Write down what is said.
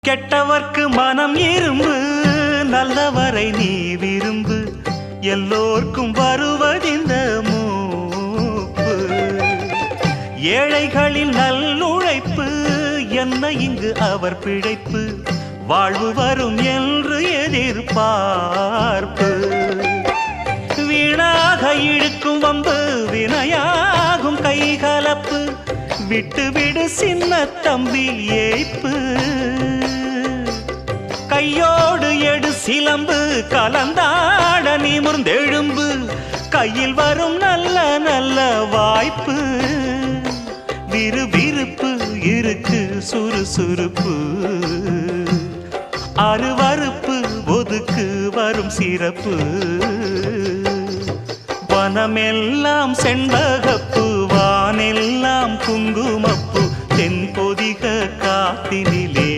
கெட்டவர்க்கு மனம் இரும்பு, நல்லவரை நீ விரும்பு, எல்லோர்க்கும் வருவதிந்த மூப்பு. ஏழைகளின் நல்லுழைப்பு, என்ன இங்கு அவர் பிழைப்பு, வாழ்வு வரும் என்று எதிர்பார்ப்பு. வீணாக இழுக்கும் வம்பு, வினையாகும் கைகலப்பு, விட்டு விடு சின்ன தம்பி ஏய்ப்பு. கையோடு எடு சிலம்பு, கலந்தாட நிமிர்ந்தெழும்பு, கையில் வரும் நல்ல நல்ல வாய்ப்பு. விறுவிறுப்பு இருக்கு சுறுசுறுப்பு, அருவருப்பு ஒதுக்கு வரும் சிறப்பு. வனமெல்லாம் செண்பகப்பு, வானெல்லாம் குங்குமப்பு, தென்பொதிக காத்தினிலே